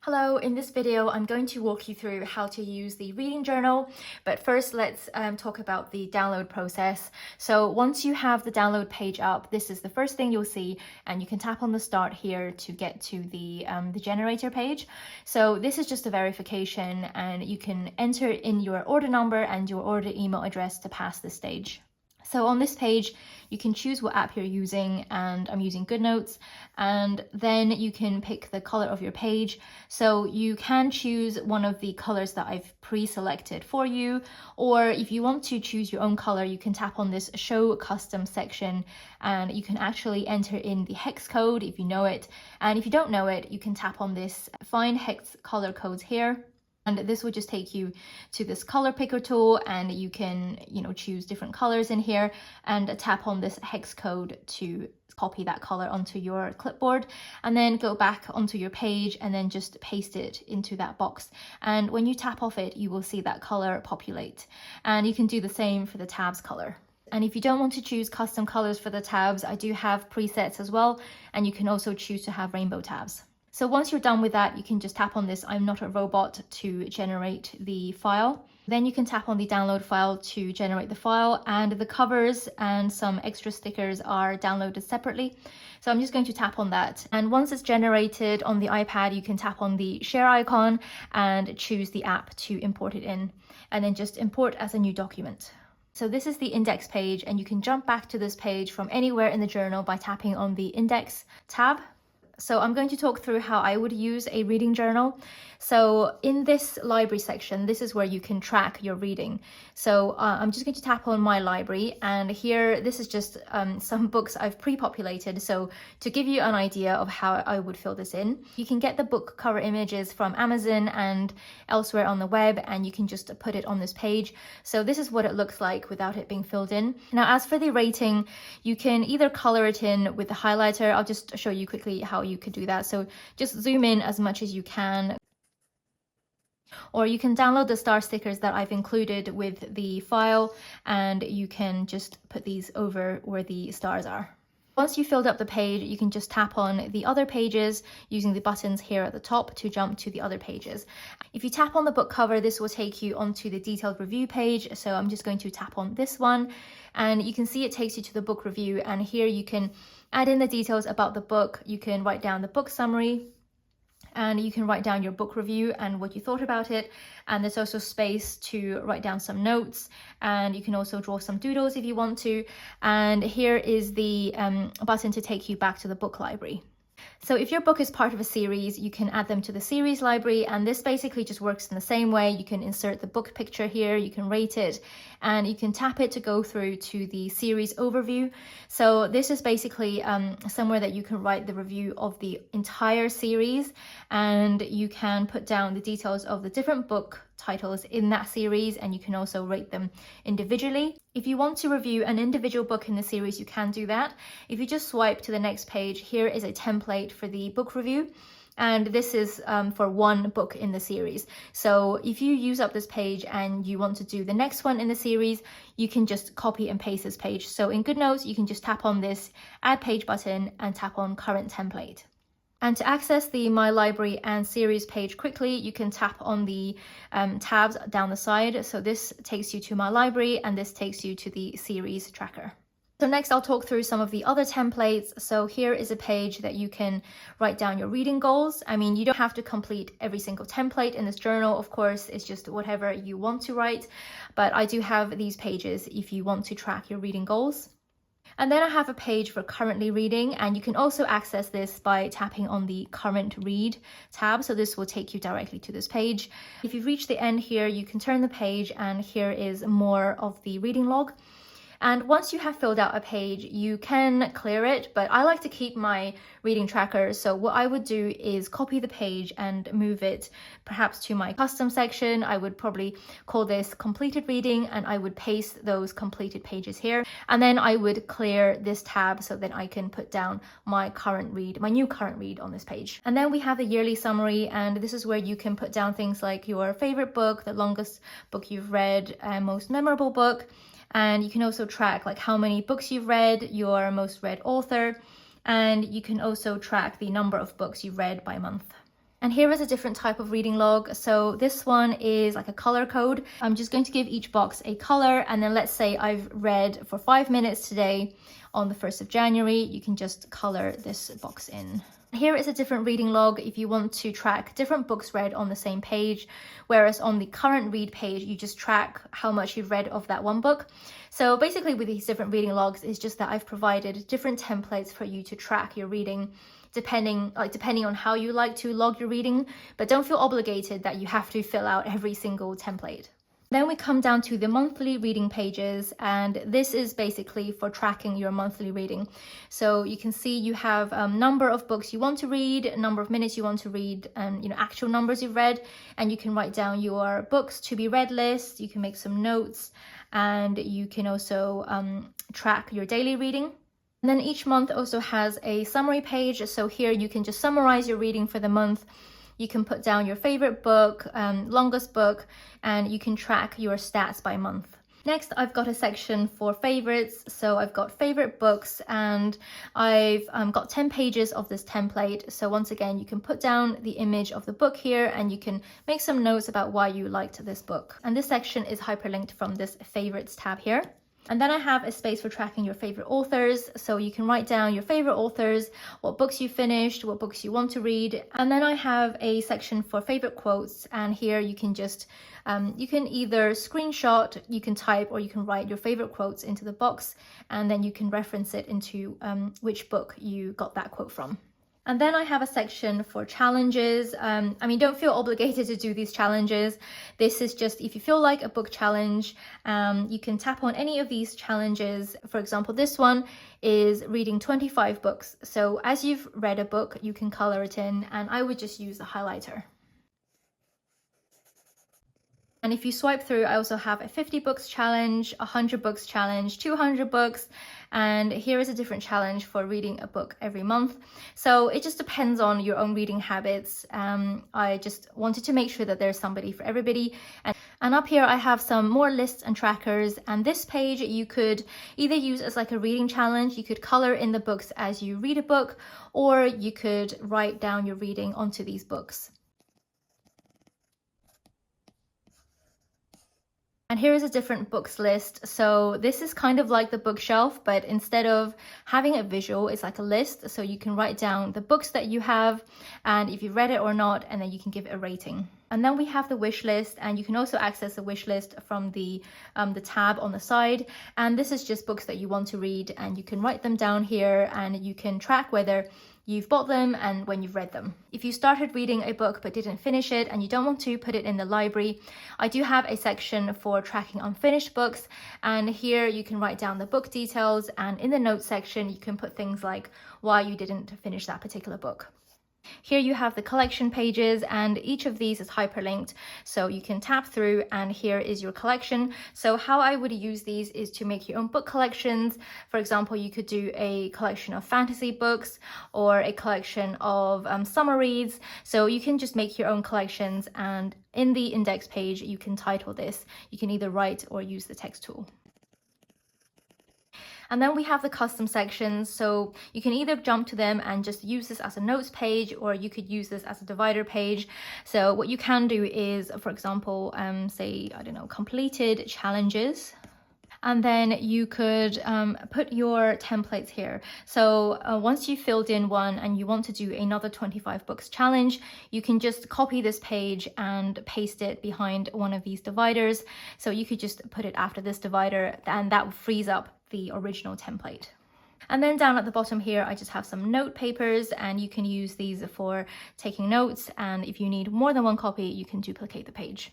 Hello, in this video I'm going to walk you through how to use the reading journal, but first let's talk about the download process. So once you have the download page up, this is the first thing you'll see, and you can tap on the start here to get to the generator page. So this is just a verification, and you can enter in your order number and your order email address to pass this stage. So on this page, you can choose what app you're using, and I'm using GoodNotes, and then you can pick the color of your page. So you can choose one of the colors that I've pre-selected for you, or if you want to choose your own color, you can tap on this Show Custom section, and you can actually enter in the hex code if you know it. And if you don't know it, you can tap on this Find Hex Color Codes here. And this will just take you to this color picker tool, and you can, choose different colors in here and tap on this hex code to copy that color onto your clipboard, and then go back onto your page and then just paste it into that box. And when you tap off it, you will see that color populate. And you can do the same for the tabs color. And if you don't want to choose custom colors for the tabs, I do have presets as well, and you can also choose to have rainbow tabs. So once you're done with that, you can just tap on this I'm not a robot to generate the file. Then you can tap on the download file to generate the file, and the covers and some extra stickers are downloaded separately. So I'm just going to tap on that. And once it's generated on the iPad, you can tap on the share icon and choose the app to import it in, and then just import as a new document. So this is the index page, and you can jump back to this page from anywhere in the journal by tapping on the index tab. So I'm going to talk through how I would use a reading journal. So in this library section, this is where you can track your reading. So I'm just going to tap on my library, and here, this is just some books I've pre-populated. So to give you an idea of how I would fill this in, you can get the book cover images from Amazon and elsewhere on the web, and you can just put it on this page. So this is what it looks like without it being filled in. Now, as for the rating, you can either color it in with the highlighter. I'll just show you quickly how you could do that. So just zoom in as much as you can, or you can download the star stickers that I've included with the file, and you can just put these over where the stars are. Once you've filled up the page, you can just tap on the other pages using the buttons here at the top to jump to the other pages. If you tap on the book cover, this will take you onto the detailed review page. So I'm just going to tap on this one, and you can see it takes you to the book review, and here you can add in the details about the book. You can write down the book summary, and you can write down your book review and what you thought about it. And there's also space to write down some notes, and you can also draw some doodles if you want to. And here is the button to take you back to the book library. So if your book is part of a series, you can add them to the series library, and this basically just works in the same way. You can insert the book picture here, you can rate it, and you can tap it to go through to the series overview. So this is basically somewhere that you can write the review of the entire series, and you can put down the details of the different book titles in that series, and you can also rate them individually. If you want to review an individual book in the series, you can do that. If you just swipe to the next page, here is a template for the book review, and this is for one book in the series. So if you use up this page and you want to do the next one in the series, you can just copy and paste this page. So in GoodNotes, you can just tap on this Add Page button and tap on Current Template. And to access the My Library and Series page quickly, you can tap on the tabs down the side. So this takes you to My Library, and this takes you to the series tracker. So next I'll talk through some of the other templates. So here is a page that you can write down your reading goals. I mean, you don't have to complete every single template in this journal, of course, it's just whatever you want to write. But I do have these pages if you want to track your reading goals. And then I have a page for currently reading, and you can also access this by tapping on the current read tab. So this will take you directly to this page. If you've reached the end here, you can turn the page, and here is more of the reading log. And once you have filled out a page, you can clear it, but I like to keep my reading tracker. So what I would do is copy the page and move it perhaps to my custom section. I would probably call this completed reading, and I would paste those completed pages here. And then I would clear this tab so that I can put down my current read, my new current read on this page. And then we have the yearly summary, and this is where you can put down things like your favorite book, the longest book you've read, and most memorable book. And you can also track like how many books you've read, your most read author, and you can also track the number of books you've read by month. And here is a different type of reading log. So this one is like a color code. I'm just going to give each box a color, and then let's say I've read for 5 minutes today on the 1st of January. You can just color this box in. Here is a different reading log if you want to track different books read on the same page, whereas on the current read page, you just track how much you've read of that one book. So basically with these different reading logs, it's just that I've provided different templates for you to track your reading depending on how you like to log your reading, but don't feel obligated that you have to fill out every single template. Then we come down to the monthly reading pages, and this is basically for tracking your monthly reading. So you can see you have a number of books you want to read, a number of minutes you want to read, and actual numbers you've read, and you can write down your books to be read list. You can make some notes, and you can also track your daily reading. And then each month also has a summary page. So here you can just summarize your reading for the month. You can put down your favorite book, longest book, and you can track your stats by month. Next, I've got a section for favorites. So I've got favorite books, and I've got 10 pages of this template. So once again, you can put down the image of the book here, and you can make some notes about why you liked this book. And this section is hyperlinked from this favorites tab here. And then I have a space for tracking your favorite authors. So you can write down your favorite authors, what books you finished, what books you want to read. And then I have a section for favorite quotes. And here you can just, you can either screenshot, you can type, or you can write your favorite quotes into the box. And then you can reference it into which book you got that quote from. And then I have a section for challenges. Don't feel obligated to do these challenges. This is just if you feel like a book challenge, you can tap on any of these challenges. For example, this one is reading 25 books. So as you've read a book, you can color it in, and I would just use the highlighter. And if you swipe through, I also have a 50 books challenge, 100 books challenge, 200 books. And here is a different challenge for reading a book every month. So it just depends on your own reading habits. I just wanted to make sure that there's somebody for everybody. And up here, I have some more lists and trackers. And this page you could either use as like a reading challenge. You could color in the books as you read a book, or you could write down your reading onto these books. And here is a different books list. So this is kind of like the bookshelf, but instead of having a visual, it's like a list. So you can write down the books that you have and if you've read it or not, and then you can give it a rating. And then we have the wish list, and you can also access the wish list from the tab on the side. And this is just books that you want to read, and you can write them down here, and you can track whether you've bought them and when you've read them. If you started reading a book but didn't finish it and you don't want to put it in the library, I do have a section for tracking unfinished books, and here you can write down the book details, and in the notes section you can put things like why you didn't finish that particular book. Here you have the collection pages, and each of these is hyperlinked, so you can tap through and here is your collection. So how I would use these is to make your own book collections. For example, you could do a collection of fantasy books or a collection of summer reads. So you can just make your own collections, and in the index page you can title this. You can either write or use the text tool. And then we have the custom sections, so you can either jump to them and just use this as a notes page, or you could use this as a divider page. So what you can do is, for example, say, I don't know, completed challenges. And then you could put your templates here. So once you've filled in one and you want to do another 25 books challenge, you can just copy this page and paste it behind one of these dividers. So you could just put it after this divider, and that frees up the original template. And then down at the bottom here, I just have some note papers, and you can use these for taking notes. And if you need more than one copy, you can duplicate the page.